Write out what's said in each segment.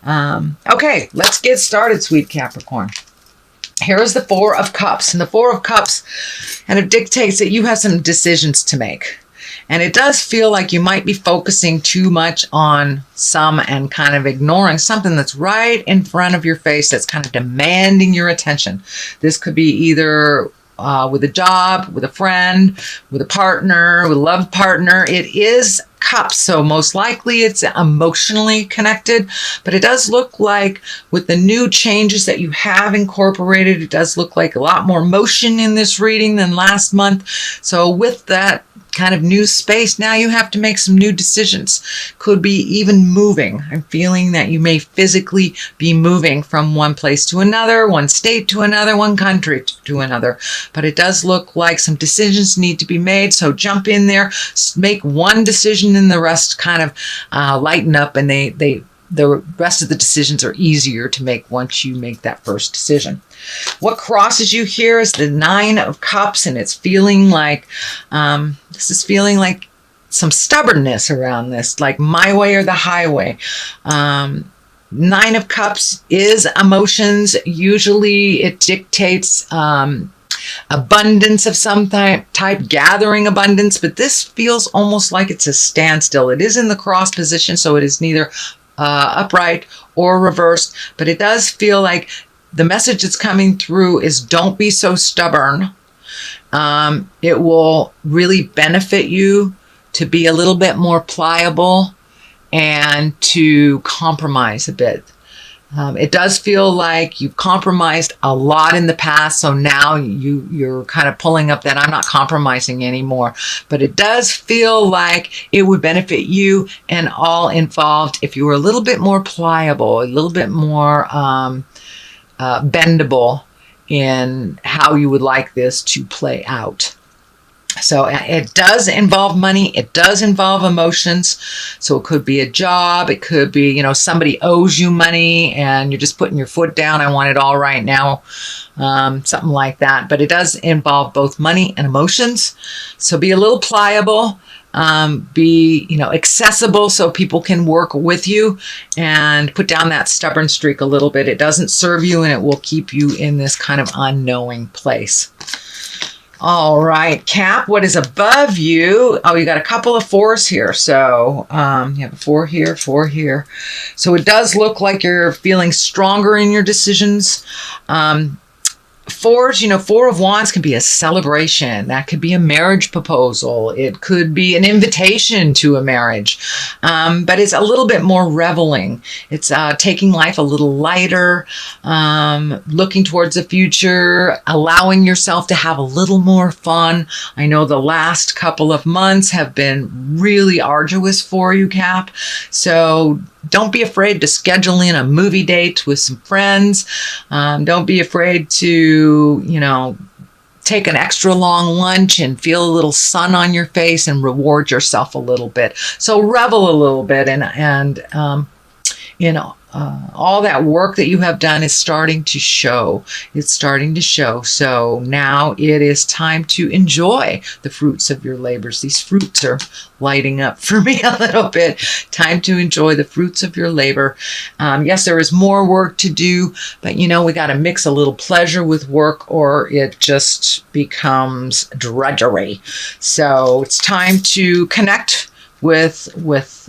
Okay, let's get started, sweet Capricorn. Here is the Four of Cups. And the Four of Cups kind of dictates that you have some decisions to make. And it does feel like you might be focusing too much on some and kind of ignoring something that's right in front of your face that's kind of demanding your attention. This could be either with a job, with a friend, with a partner, with a love partner. It is Cups, so most likely it's emotionally connected, but it does look like with the new changes that you have incorporated, it does look like a lot more motion in this reading than last month. So with that kind of new space, now you have to make some new decisions. Could be even moving. I'm feeling that you may physically be moving from one place to another, one state to another, one country to another. But it does look like some decisions need to be made. So jump in there, make one decision, and the rest kind of lighten up, and the rest of the decisions are easier to make once you make that first decision. What crosses you here is the Nine of Cups, and it's feeling like, this is feeling like some stubbornness around this, like my way or the highway. Nine of Cups is emotions. Usually it dictates abundance of some type, gathering abundance, but this feels almost like it's a standstill. It is in the cross position, so it is neither upright or reversed, but it does feel like the message that's coming through is don't be so stubborn. It will really benefit you to be a little bit more pliable and to compromise a bit. It does feel like you've compromised a lot in the past, so now you're kind of pulling up that I'm not compromising anymore. But it does feel like it would benefit you and all involved if you were a little bit more pliable, a little bit more bendable in how you would like this to play out. So it does involve money. It does involve emotions. So it could be a job. It could be, somebody owes you money and you're just putting your foot down. I want it all right now. Something like that. But it does involve both money and emotions. So be a little pliable. Be, accessible so people can work with you, and put down that stubborn streak a little bit. It doesn't serve you, and it will keep you in this kind of unknowing place. All right, Cap, what is above you? Oh, you got a couple of fours here. So you have a 4 here, 4 here. So it does look like you're feeling stronger in your decisions. Fours, Four of Wands can be a celebration. That could be a marriage proposal. It could be an invitation to a marriage. But it's a little bit more reveling. It's taking life a little lighter, looking towards the future, allowing yourself to have a little more fun. I know the last couple of months have been really arduous for you, Cap. So don't be afraid to schedule in a movie date with some friends. Don't be afraid to, take an extra long lunch and feel a little sun on your face and reward yourself a little bit. So revel a little bit and all that work that you have done is starting to show. It's starting to show. So now it is time to enjoy the fruits of your labors. These fruits are lighting up for me a little bit. Time to enjoy the fruits of your labor. Yes, there is more work to do, but we got to mix a little pleasure with work or it just becomes drudgery. So it's time to connect with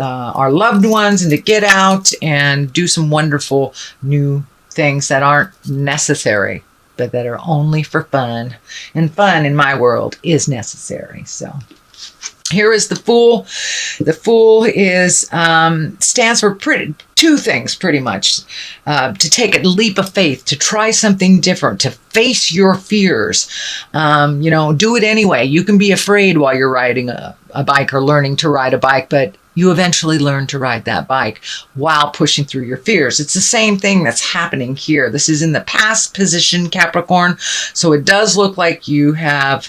our loved ones and to get out and do some wonderful new things that aren't necessary, but that are only for fun. And fun in my world is necessary. So here is the Fool. The Fool is stands for two things pretty much. To take a leap of faith, to try something different, to face your fears. Do it anyway. You can be afraid while you're riding a bike or learning to ride a bike, but you eventually learn to ride that bike while pushing through your fears. It's the same thing that's happening here. This is in the past position, Capricorn. So it does look like you have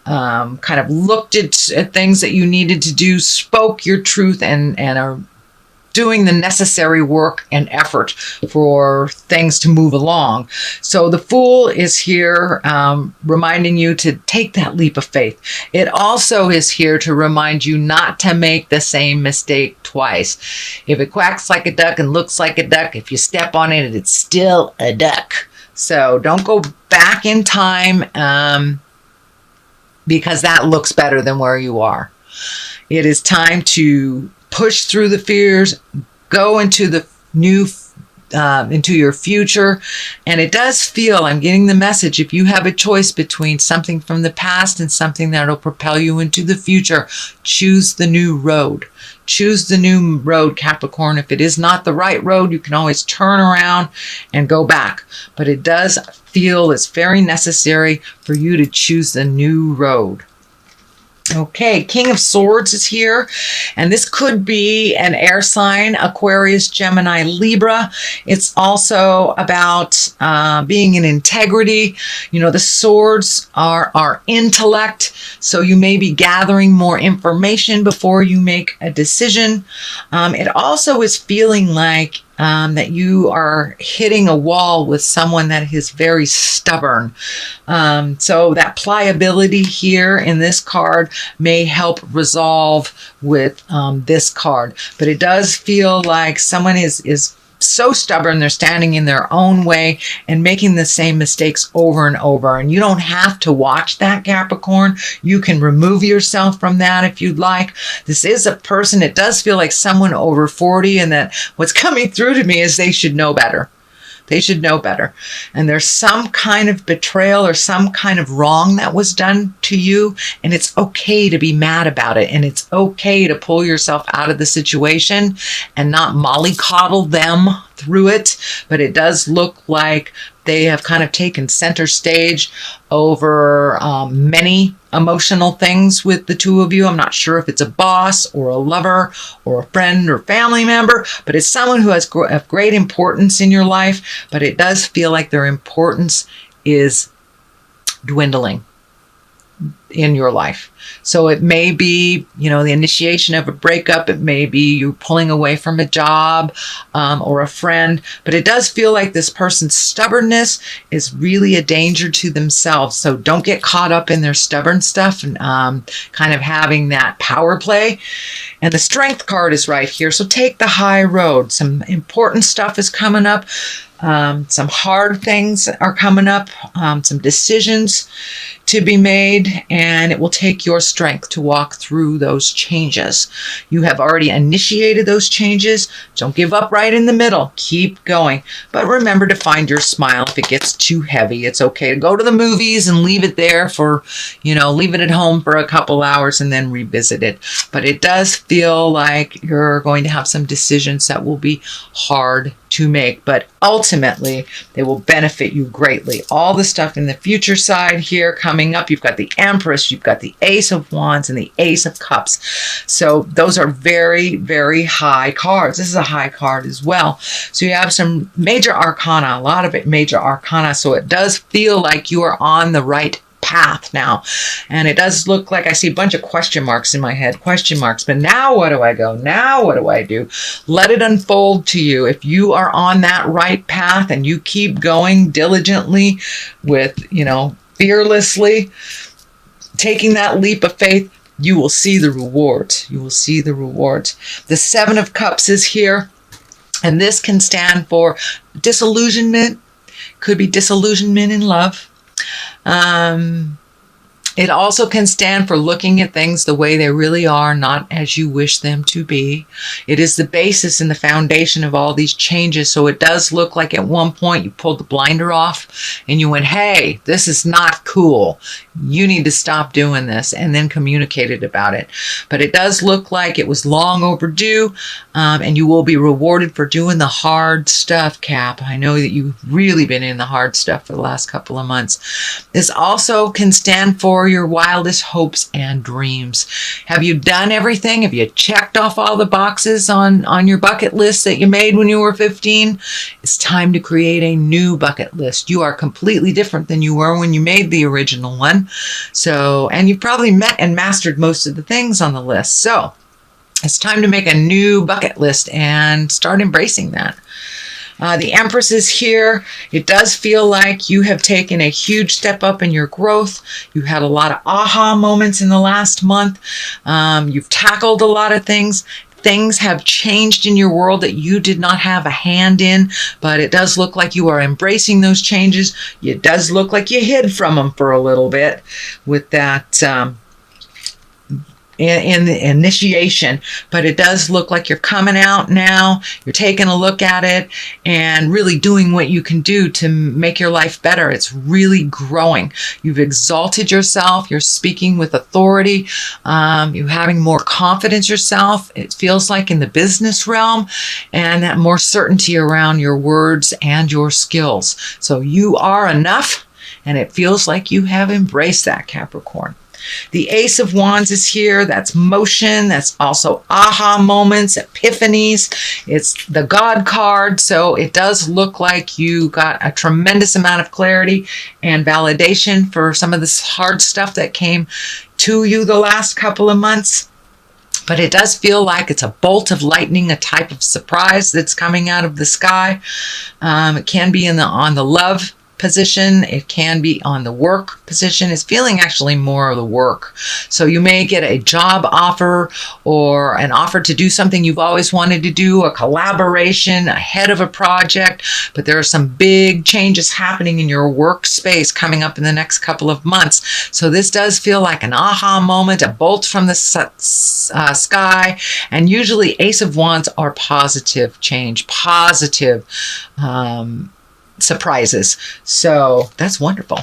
kind of looked at things that you needed to do, spoke your truth, and are doing the necessary work and effort for things to move along. So the Fool is here reminding you to take that leap of faith. It also is here to remind you not to make the same mistake twice. If it quacks like a duck and looks like a duck, if you step on it, it's still a duck. So don't go back in time because that looks better than where you are. It is time to push through the fears, go into the new, into your future. And it does feel, I'm getting the message, if you have a choice between something from the past and something that'll propel you into the future, choose the new road. Choose the new road, Capricorn. If it is not the right road, you can always turn around and go back. But it does feel it's very necessary for you to choose the new road. Okay, King of Swords is here, and this could be an air sign, Aquarius, Gemini, Libra. It's also about being in integrity. You know, the swords are our intellect, so you may be gathering more information before you make a decision. It also is feeling like that you are hitting a wall with someone that is very stubborn. So that pliability here in this card may help resolve with this card. But it does feel like someone is so stubborn, they're standing in their own way and making the same mistakes over and over. And you don't have to watch that, Capricorn. You can remove yourself from that if you'd like. This is a person, it does feel like someone over 40, and that what's coming through to me is they should know better. They should know better. And there's some kind of betrayal or some kind of wrong that was done to you. And it's okay to be mad about it. And it's okay to pull yourself out of the situation and not mollycoddle them through it. But it does look like they have kind of taken center stage over many emotional things with the two of you. I'm not sure if it's a boss or a lover or a friend or family member, but it's someone who has of great importance in your life. But it does feel like their importance is dwindling in your life. So it may be, you know, the initiation of a breakup. It may be you pulling away from a job or a friend. But it does feel like this person's stubbornness is really a danger to themselves. So don't get caught up in their stubborn stuff and kind of having that power play. And the Strength card is right here. So take the high road. Some important stuff is coming up. Some hard things are coming up. Some decisions to be made, and it will take your strength to walk through those changes. You have already initiated those changes. Don't give up right in the middle. Keep going. But remember to find your smile if it gets too heavy. It's okay to go to the movies and leave it there for, you know, leave it at home for a couple hours and then revisit it. But it does feel like you're going to have some decisions that will be hard to make, but ultimately they will benefit you greatly. All the stuff in the future side here coming up, you've got the Empress, you've got the Ace of Wands and the Ace of Cups. So those are very, very high cards. This is a high card as well. So you have some major arcana, a lot of it major arcana. So it does feel like you are on the right path now. And it does look like I see a bunch of question marks in my head, question marks. But now what do I go? Now what do I do? Let it unfold to you. If you are on that right path and you keep going diligently with, you know, fearlessly, taking that leap of faith, you will see the rewards. You will see the rewards. The Seven of Cups is here. And this can stand for disillusionment. Could be disillusionment in love. It also can stand for looking at things the way they really are, not as you wish them to be. It is the basis and the foundation of all these changes. So it does look like at one point you pulled the blinder off and you went, hey, this is not cool. You need to stop doing this, and then communicated about it. But it does look like it was long overdue, and you will be rewarded for doing the hard stuff, Cap. I know that you've really been in the hard stuff for the last couple of months. This also can stand for your wildest hopes and dreams. Have you done everything? Have you checked off all the boxes on your bucket list that you made when you were 15? It's time to create a new bucket list. You are completely different than you were when you made the original one. So, and you've probably met and mastered most of the things on the list. So It's time to make a new bucket list and start embracing that. The Empress is here. It does feel like you have taken a huge step up in your growth. You had a lot of aha moments in the last month. You've tackled a lot of things. Things have changed in your world that you did not have a hand in, but it does look like you are embracing those changes. It does look like you hid from them for a little bit with that in the initiation, but it does look like you're coming out now. You're taking a look at it and really doing what you can do to make your life better. It's really growing. You've exalted yourself. You're speaking with authority. You're having more confidence yourself. It feels like in the business realm, and that more certainty around your words and your skills. So you are enough, and it feels like you have embraced that, Capricorn. The Ace of Wands is here. That's motion. That's also aha moments, epiphanies. It's the God card. So it does look like you got a tremendous amount of clarity and validation for some of this hard stuff that came to you the last couple of months. But it does feel like it's a bolt of lightning, a type of surprise that's coming out of the sky. It can be on the love position. It can be on the work position. It's feeling actually more of the work. So you may get a job offer or an offer to do something you've always wanted to do, a collaboration ahead of a project, but there are some big changes happening in your workspace coming up in the next couple of months. So this does feel like an aha moment, a bolt from the sky. And usually Ace of Wands are positive change, positive surprises. So that's wonderful.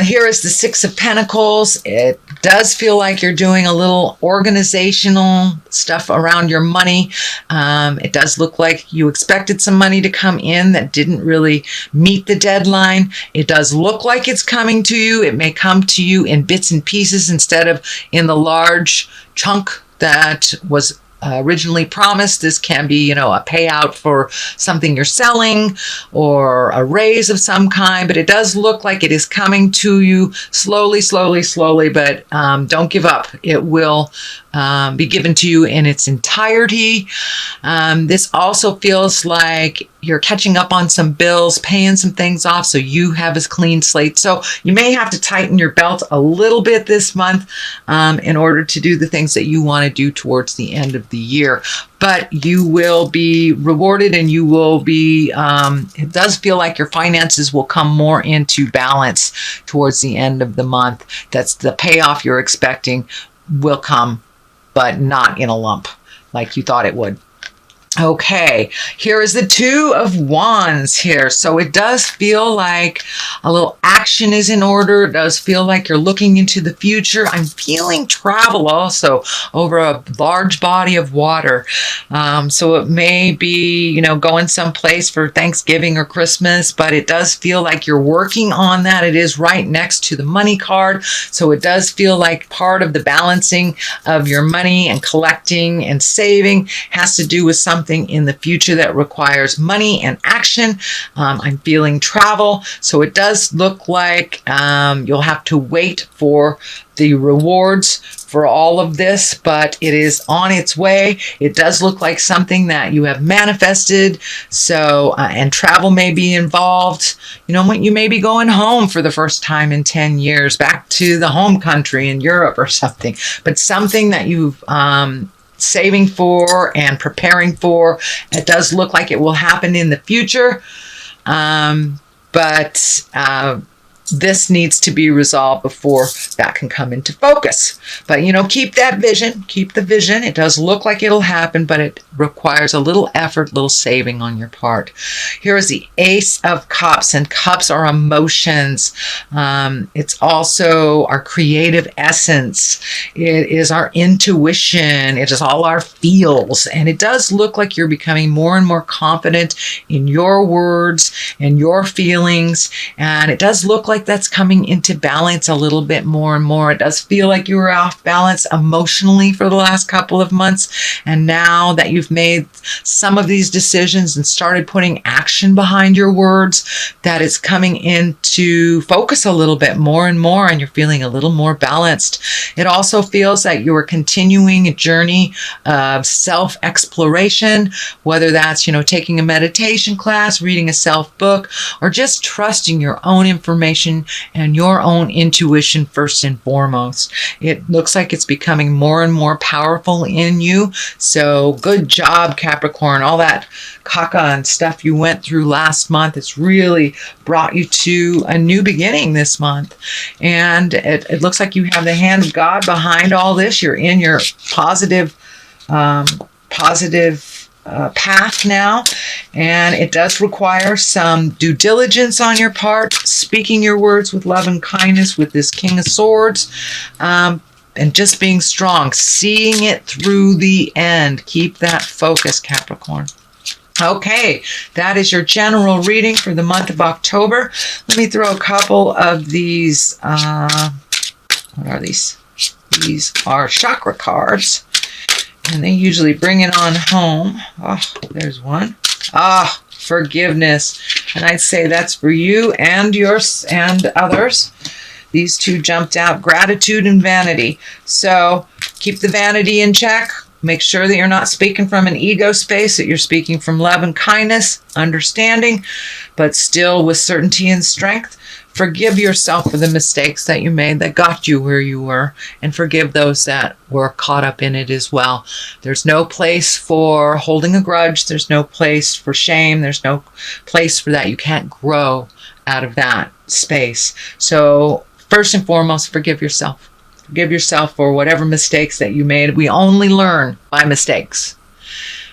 Here is the Six of Pentacles. It does feel like you're doing a little organizational stuff around your money. It does look like you expected some money to come in that didn't really meet the deadline. It does look like it's coming to you. It may come to you in bits and pieces instead of in the large chunk that was originally promised. This can be, a payout for something you're selling or a raise of some kind, but it does look like it is coming to you slowly, but don't give up. It will be given to you in its entirety. This also feels like you're catching up on some bills, paying some things off, so you have a clean slate. So you may have to tighten your belt a little bit this month in order to do the things that you want to do towards the end of the year. But you will be rewarded, and you will be, it does feel like your finances will come more into balance towards the end of the month. That's the payoff you're expecting will come, but not in a lump like you thought it would. Okay, here is the Two of Wands here. So it does feel like a little action is in order. It does feel like you're looking into the future. I'm feeling travel also over a large body of water. So it may be, going someplace for Thanksgiving or Christmas, but it does feel like you're working on that. It is right next to the money card. So it does feel like part of the balancing of your money and collecting and saving has to do with something in the future that requires money and action. I'm feeling travel. So it does look like you'll have to wait for the rewards for all of this, but it is on its way. It does look like something that you have manifested. So, and travel may be involved. You may be going home for the first time in 10 years, back to the home country in Europe or something, but something that you've saving for and preparing for. It does look like it will happen in the future, but this needs to be resolved before that can come into focus. But, keep that vision, keep the vision. It does look like it'll happen, but it requires a little effort, little saving on your part. Here is the Ace of Cups, and cups are emotions. It's also our creative essence. It is our intuition. It is all our feels. And it does look like you're becoming more and more confident in your words and your feelings. And it does look like like that's coming into balance a little bit more and more. It does feel like you were off balance emotionally for the last couple of months. And now that you've made some of these decisions and started putting action behind your words, that it's coming into focus a little bit more and more, and you're feeling a little more balanced. It also feels like you are continuing a journey of self-exploration, whether that's, taking a meditation class, reading a self-book, or just trusting your own information and your own intuition first and foremost. It looks like it's becoming more and more powerful in you. So good job, Capricorn. All that caca and stuff you went through last month, it's really brought you to a new beginning this month. And it looks like you have the hand of God behind all this. You're in your positive path now, and it does require some due diligence on your part, speaking your words with love and kindness with this King of Swords, and just being strong, seeing it through the end. Keep that focus, Capricorn. Okay, that is your general reading for the month of October. Let me throw a couple of these, what are these? These are chakra cards. And they usually bring it on home. Oh, there's one. Ah, forgiveness. And I'd say that's for you and yours and others. These two jumped out, gratitude and vanity. So keep the vanity in check. Make sure that you're not speaking from an ego space, that you're speaking from love and kindness, understanding, but still with certainty and strength. Forgive yourself for the mistakes that you made that got you where you were, and forgive those that were caught up in it as well. There's no place for holding a grudge. There's no place for shame. There's no place for that. You can't grow out of that space. So first and foremost, forgive yourself. Forgive yourself for whatever mistakes that you made. We only learn by mistakes.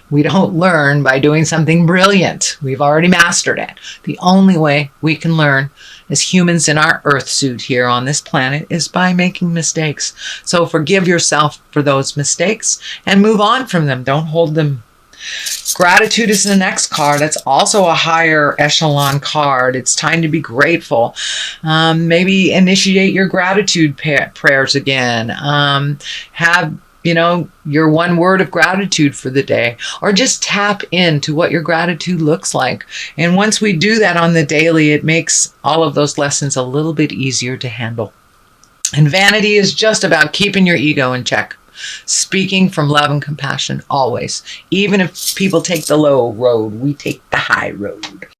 We don't learn by doing something brilliant. We've already mastered it. The only way we can learn as humans in our earth suit here on this planet is by making mistakes. So forgive yourself for those mistakes and move on from them. Don't hold them. Gratitude is the next card. It's also a higher echelon card. It's time to be grateful. Maybe initiate your gratitude prayers again. Have your one word of gratitude for the day, or just tap into what your gratitude looks like. And once we do that on the daily, it makes all of those lessons a little bit easier to handle. And vanity is just about keeping your ego in check. Speaking from love and compassion always. Even if people take the low road, we take the high road.